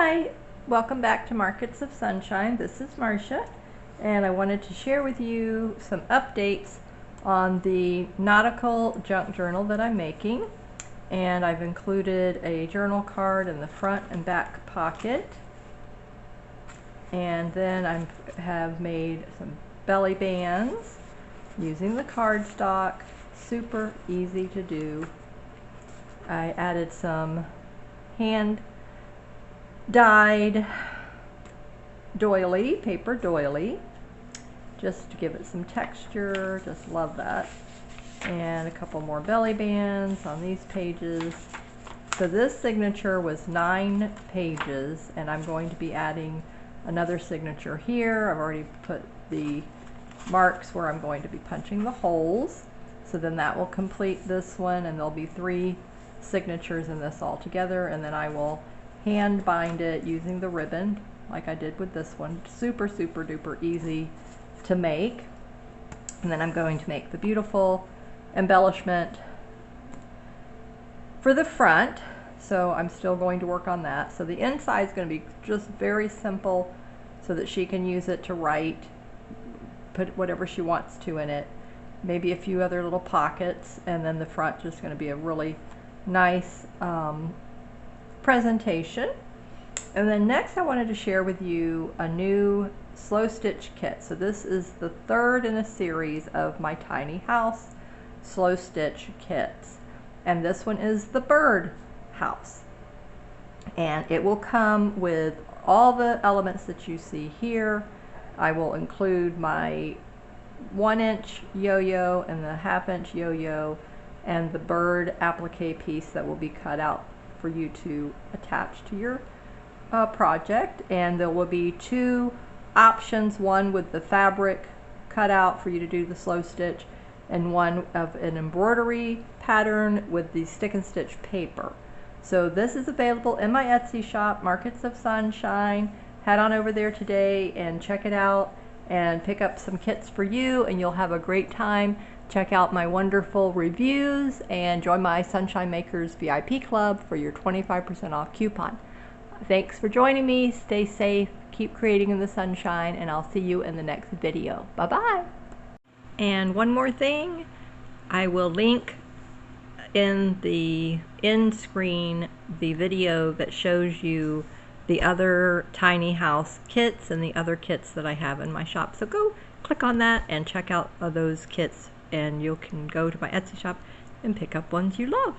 Hi, welcome back to Markets of Sunshine. This is Marcia, and I wanted to share with you some updates on the nautical junk journal that I'm making. And I've included a journal card in the front and back pocket. And then I have made some belly bands using the cardstock. Super easy to do. I added some hand dyed doily, paper doily, just to give it some texture. Just love that. And a couple more belly bands on these pages. So this signature was 9 pages, and I'm going to be adding another signature here. I've already put the marks where I'm going to be punching the holes. So then that will complete this one, and there'll be 3 signatures in this all together, and then I will hand bind it using the ribbon like I did with this one. Super duper easy to make. And then I'm going to make the beautiful embellishment for the front, so I'm still going to work on that. So the inside is going to be just very simple so that she can use it to write, put whatever she wants to in it, maybe a few other little pockets, and then the front just going to be a really nice presentation. And then next I wanted to share with you a new slow stitch kit. So this is the 3rd in a series of my tiny house slow stitch kits, and this one is the bird house, and it will come with all the elements that you see here. I will include my 1-inch yo-yo and the 1/2-inch yo-yo and the bird applique piece that will be cut out for you to attach to your project. And there will be 2 options, one with the fabric cut out for you to do the slow stitch, and one of an embroidery pattern with the stick and stitch paper. So this is available in my Etsy shop, Markets of Sunshine. Head on over there today and check it out and pick up some kits for you, and you'll have a great time. Check out my wonderful reviews and join my Sunshine Makers VIP Club for your 25% off coupon. Thanks for joining me. Stay safe, keep creating in the sunshine, and I'll see you in the next video. Bye-bye. And one more thing, I will link in the end screen the video that shows you the other tiny house kits and the other kits that I have in my shop. So go click on that and check out those kits, and you can go to my Etsy shop and pick up ones you love.